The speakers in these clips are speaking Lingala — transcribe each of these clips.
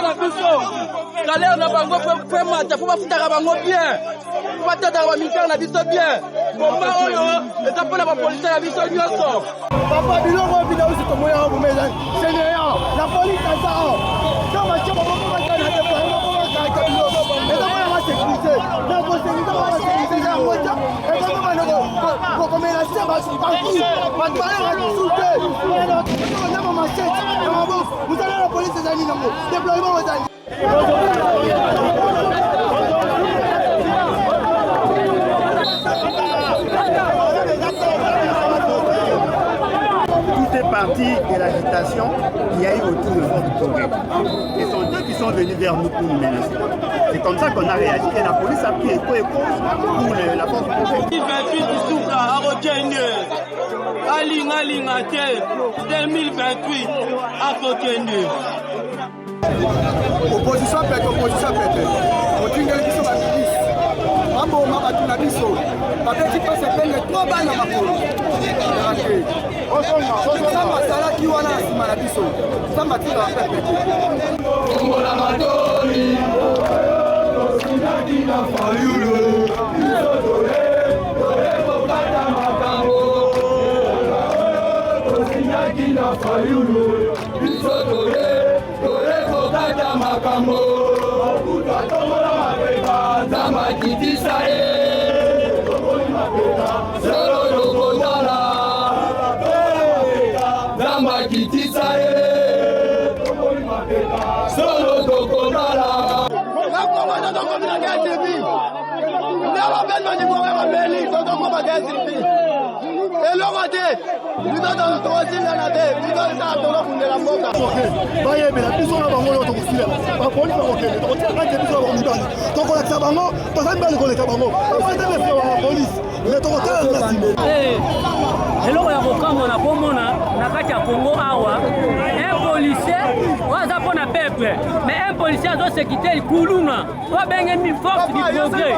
na biso. Salaire na bango pe mata faut bafutaka bango bien. Faut batata ba militaire na biso bien. Bomba oyo eza pona ba policier na biso nyonso. Papa biloko bina usi to moya ho meza. Seigneur, la police a ça. Dans ma chambre on va gagner des plans, on va gagner des biloko. Et ça va la sécurité. La sécurité va la sécurité ça moja. Et ça va no ko me la chamba partout. Pas de souté. On a ma machette. Vous allez la police des amis nango. Déploiement aux amis. Tout est parti de l'agitation qu'il y a eu autour de Force du Progrès. Ce sont eux qui sont venus vers nous pour nous menacer. C'est comme ça qu'on a réagi et la police a pris écho et cause pour la Force du Progrès. 2028 souffle à Rokende. Alinga te 2028 à Rokende. Opposition pète. On tient les biso babilis. Mambo mabatu na biso. Babeti pas se peine trop bana makolo. Samba sala ki wana sima na biso. Samba tira pète. Kongola madoli. Osinaki na fayulo. Isotole. Tole bokata makambo. Osinaki na fayulo. Isotole. Kata makambo mabuta tomola mapeka zama kitisa e tokoli mapeka solo lokotala zama kitisa e tokoli mapeka solo lokotala nakoma tokoma na gatibi ndaba beno ni kwa mabeli tokoma gatibi eloko te bizo tokosila na te bizo ta tokofundela mboka bayebela biso na bango loto kosila bapolisi bakokende tokotiaka biso na bango mibali tokolakisa bango toza mibali koleka bango afatemefe wa polisi me tokotala na nsima eloko ya kokangwa na komona na kati ya Congo awa un policier oyo aza mpo na peuple mais un policier azosekite likulunga oyo abengemi force du progrès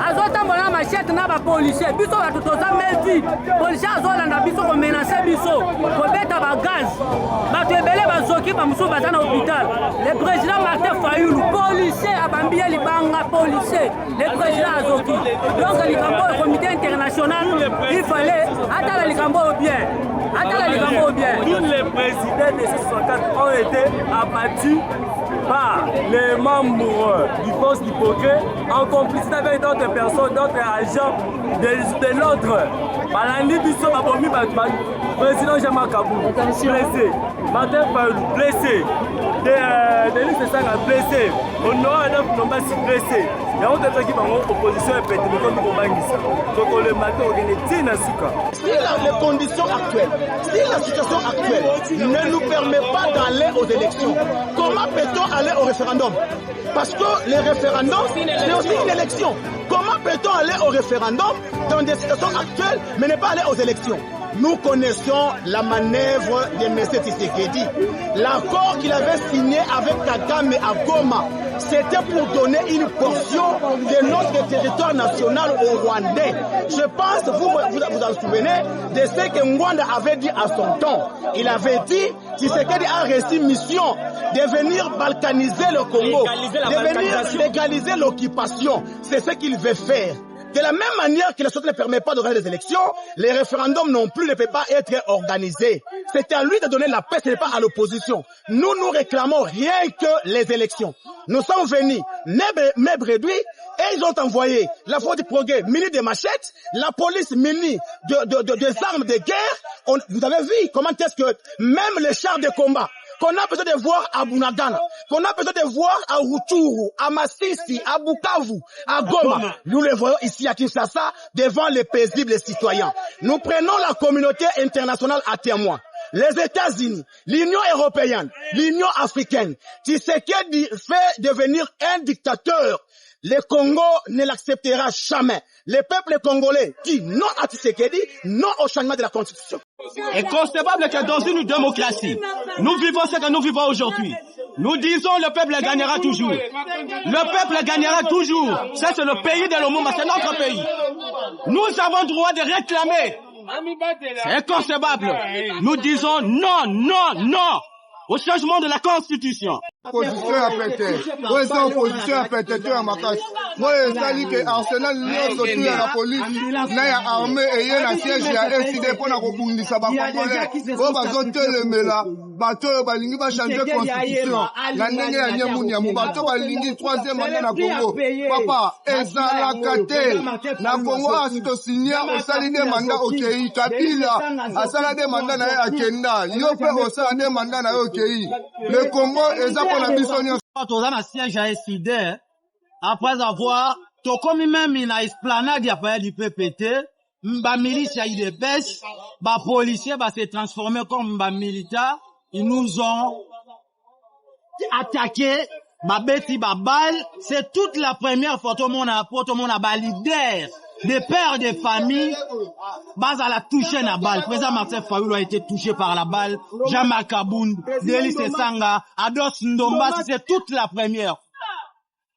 azotambola na machete na bapolisier biso bato toza meti policier azolanda biso komenase biso kobeta bagaz bato ebele bazoki bamosusu baza na hôpital le président Martin Fayulu policier abambi ye libanga policier le président azoki donc likambo oyo comité international il fallait atala likambo oyo bien. Tous les présidents de ces 64 ont été abattus par les membres du Force du Progrès en complicité avec d'autres personnes, d'autres agents de l'ordre. Balandi Bisso Babomi, président Jean-Marc Kabou, blessé. Martin Fayulu, blessé. Denis Sessanga, blessé. Honoré Adolphe Nombasi, blessé. Et on a fait opposition et pété, mais comme nous donc on le matin, on est na suka. Si les conditions actuelles, si la situation actuelle ne nous permet pas d'aller aux élections, comment peut-on aller au référendum? Parce que les référendums, c'est aussi une élection. Comment peut-on aller au référendum dans des situations actuelles, mais ne pas aller aux élections? Nous connaissons la manœuvre de M. Tshisekedi. L'accord qu'il avait signé avec Kagame à Goma, c'était pour donner une portion de notre territoire national aux Rwandais. Je pense, vous en souvenez, de ce que Mwanda avait dit à son temps. Il avait dit, Tshisekedi a reçu mission de venir balkaniser le Congo, de venir légaliser l'occupation. C'est ce qu'il veut faire. De la même manière que la société ne permet pas d'organiser des élections, les référendums non plus ne peuvent pas être organisés. C'est à lui de donner la paix, ce n'est pas à l'opposition. Nous réclamons rien que les élections. Nous sommes venus, meubles réduits, et ils ont envoyé la Force du Progrès munie de machettes, la police munie des armes de guerre. Vous avez vu comment est-ce que même les chars de combat qu'on a besoin de voir à Bunagana, qu'on a besoin de voir à Rutshuru, à Masisi, à Bukavu, à Goma. Nous les voyons ici à Kinshasa devant les paisibles citoyens. Nous prenons la communauté internationale à témoin. Les États-Unis, l'Union européenne, l'Union africaine. Tshisekedi fait devenir un dictateur. Le Congo ne l'acceptera jamais. Le peuple congolais dit non à Tshisekedi, non au changement de la Constitution. Est concevable que dans une démocratie, nous vivons ce que nous vivons aujourd'hui. Nous disons le peuple gagnera toujours. Le peuple gagnera toujours. Ça, c'est le pays de l'Omumba, c'est notre pays. Nous avons le droit de réclamer. C'est inconcevable. Nous disons non, non, non au changement de la Constitution. Opposition à péter. Moi, c'est opposition à péter, tu as ma casse. Moi, ça dit que Arsenal, nous sommes à la police, nous sommes armés et il y a un siège qui a décidé pour la République. Ça va pas parler. On va zoter le méla. Bateau, balingi va changer la Constitution. La nene a nyamou. Bateau, balingi, troisième année na Congo. Papa, ezala kate. Na Congo, a sito signé, on s'allie des mandats au KI. Kabila, a s'allie des mandats na Kenda. Yope, on s'allie des mandats na KI. Le Congo, ezala Toza na siège à SID, après avoir, tokomi même na esplanade ya paya du PPT, mba milice ya UDPS, ba policiers ba se transformer comme mba militaires, ils nous ont attaqué, ba beti ba balle, c'est toute la première fois tout le monde a ba leader, des pères de famille, bas à la toucher na balle. Président Martin Fayulu a été touché par la balle. Jean-Marc Kabound, Delis Sanga, Ados Ndomba, c'est toute la première.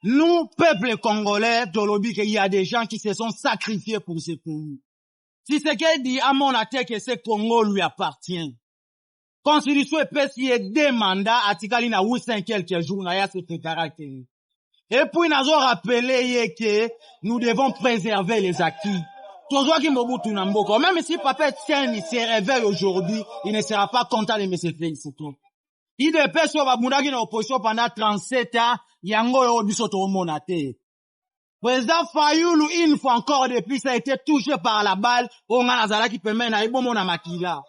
Nous, peuple congolais, Tolobi, qu'il y a des gens qui se sont sacrifiés pour ce pays. Si c'est qu'elle dit à mon attaque que ce Congo lui appartient. Constitution est deux mandats, à Tikalina ou 5 quelques jours, na ya ce caractère. Et puis, nous avons rappelé que nous devons préserver les acquis. Même si Papa Etienne se réveille aujourd'hui, il ne sera pas content de me féliciter. Il dépêche sur Babundaki dans l'opposition pendant 37 ans, Yango et Obisoto Monate. Président Fayulu, une fois encore depuis, ça a été touché par la balle, on a Nazala qui permet na ibo mona makila.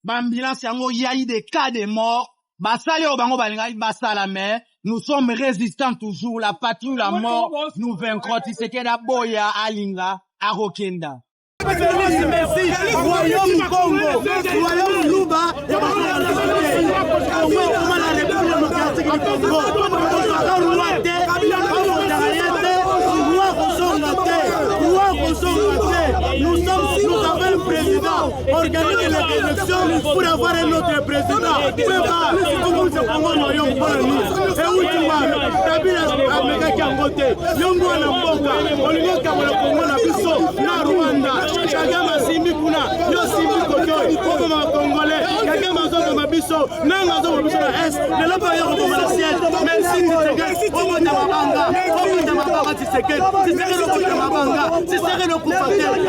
Bambulance Yango, il y a eu des cas de mort. Basali Obango Balinga, Basalame. Nous sommes résistants toujours. La patrie ou la mort, nous vaincrons. C'est que la boya Alinga, à Rokenda. Merci. Royaume Congo, Royaume Luba, et la République démocratique du Congo. Nous avons un président, organiser les élections pour avoir un autre président.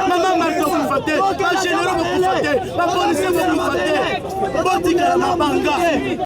Maman m'a fait pas général, pas policier, pas